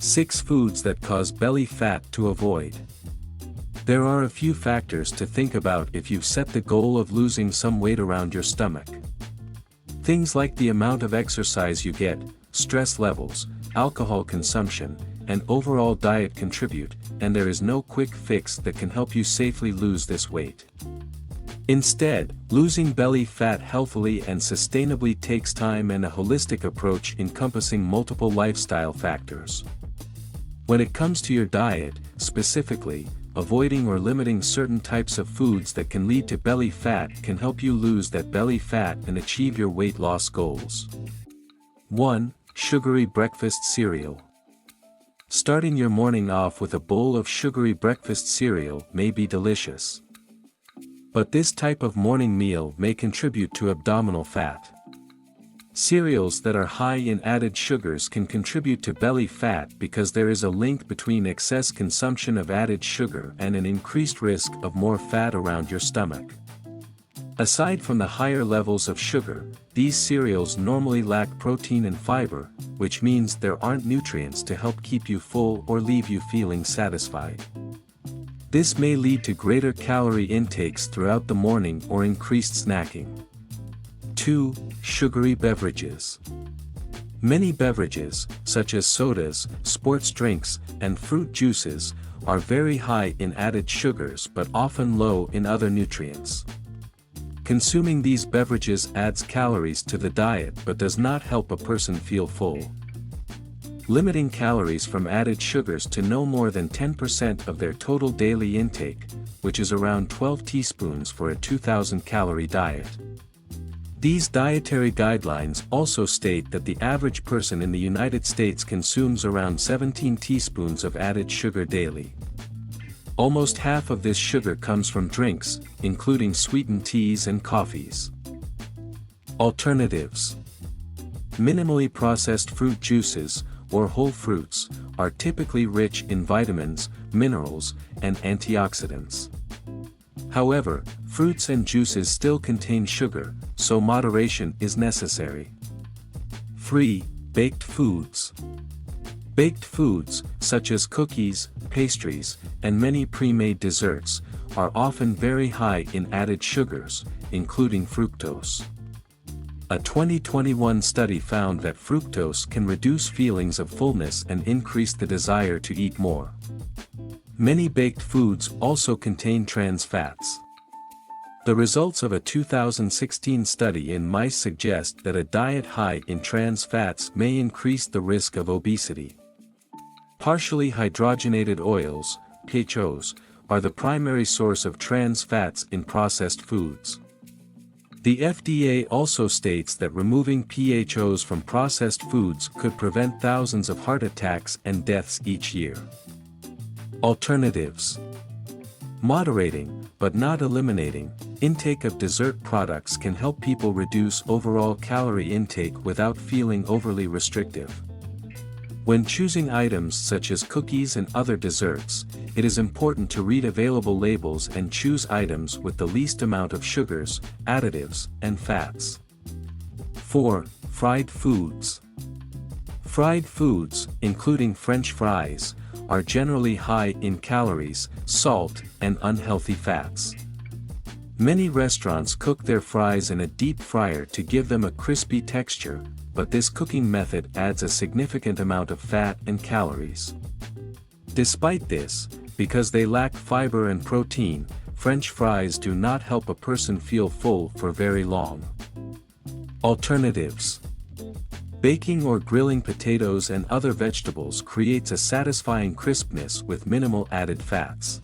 6 foods that cause belly fat to avoid. There are a few factors to think about if you've set the goal of losing some weight around your stomach. Things like the amount of exercise you get, stress levels, alcohol consumption, and overall diet contribute, and there is no quick fix that can help you safely lose this weight. Instead, losing belly fat healthily and sustainably takes time and a holistic approach encompassing multiple lifestyle factors. When it comes to your diet, specifically, avoiding or limiting certain types of foods that can lead to belly fat can help you lose that belly fat and achieve your weight loss goals. 1. Sugary breakfast cereal. Starting your morning off with a bowl of sugary breakfast cereal may be delicious. But this type of morning meal may contribute to abdominal fat. Cereals that are high in added sugars can contribute to belly fat because there is a link between excess consumption of added sugar and an increased risk of more fat around your stomach. Aside from the higher levels of sugar, these cereals normally lack protein and fiber, which means there aren't nutrients to help keep you full or leave you feeling satisfied. This may lead to greater calorie intakes throughout the morning or increased snacking. 2. Sugary beverages. Many beverages, such as sodas, sports drinks, and fruit juices, are very high in added sugars but often low in other nutrients. Consuming these beverages adds calories to the diet but does not help a person feel full. Limiting calories from added sugars to no more than 10% of their total daily intake, which is around 12 teaspoons for a 2,000-calorie diet. These dietary guidelines also state that the average person in the United States consumes around 17 teaspoons of added sugar daily. Almost half of this sugar comes from drinks, including sweetened teas and coffees. Alternatives. Minimally processed fruit juices, or whole fruits, are typically rich in vitamins, minerals, and antioxidants. However, fruits and juices still contain sugar, so moderation is necessary. 3. Baked foods. Baked foods, such as cookies, pastries, and many pre-made desserts, are often very high in added sugars, including fructose. A 2021 study found that fructose can reduce feelings of fullness and increase the desire to eat more. Many baked foods also contain trans fats. The results of a 2016 study in mice suggest that a diet high in trans fats may increase the risk of obesity. Partially hydrogenated oils, PHOs, are the primary source of trans fats in processed foods. The FDA also states that removing PHOs from processed foods could prevent thousands of heart attacks and deaths each year. Alternatives. Moderating, but not eliminating, intake of dessert products can help people reduce overall calorie intake without feeling overly restrictive. When choosing items such as cookies and other desserts, it is important to read available labels and choose items with the least amount of sugars, additives, and fats. 4. Fried foods. Fried foods, including French fries, are generally high in calories, salt, and unhealthy fats. Many restaurants cook their fries in a deep fryer to give them a crispy texture, but this cooking method adds a significant amount of fat and calories. Despite this, because they lack fiber and protein, French fries do not help a person feel full for very long. Alternatives. Baking or grilling potatoes and other vegetables creates a satisfying crispness with minimal added fats.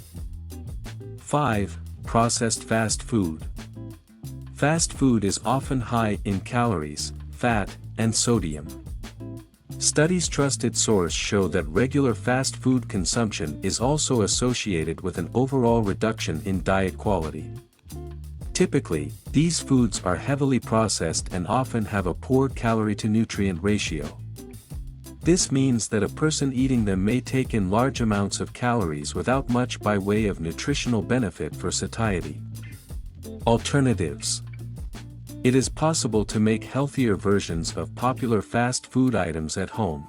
5. Processed fast food. Fast food is often high in calories, fat, and sodium. Studies' trusted source show that regular fast food consumption is also associated with an overall reduction in diet quality. Typically, these foods are heavily processed and often have a poor calorie-to-nutrient ratio. This means that a person eating them may take in large amounts of calories without much by way of nutritional benefit for satiety. Alternatives. It is possible to make healthier versions of popular fast food items at home.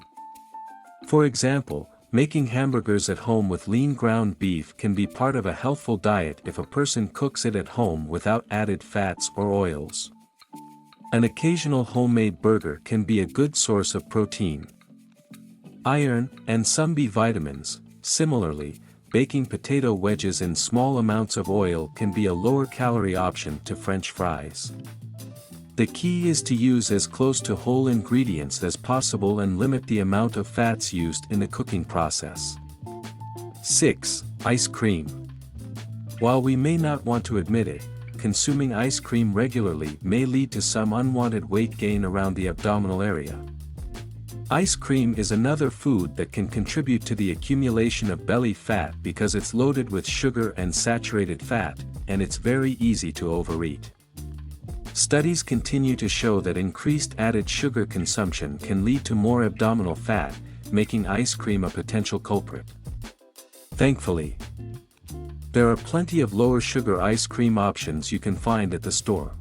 For example, making hamburgers at home with lean ground beef can be part of a healthful diet if a person cooks it at home without added fats or oils. An occasional homemade burger can be a good source of protein, iron, and some B vitamins. Similarly, baking potato wedges in small amounts of oil can be a lower-calorie option to French fries. The key is to use as close to whole ingredients as possible and limit the amount of fats used in the cooking process. 6. Ice cream. While we may not want to admit it, consuming ice cream regularly may lead to some unwanted weight gain around the abdominal area. Ice cream is another food that can contribute to the accumulation of belly fat because it's loaded with sugar and saturated fat, and it's very easy to overeat. Studies continue to show that increased added sugar consumption can lead to more abdominal fat, making ice cream a potential culprit. Thankfully, there are plenty of lower sugar ice cream options you can find at the store.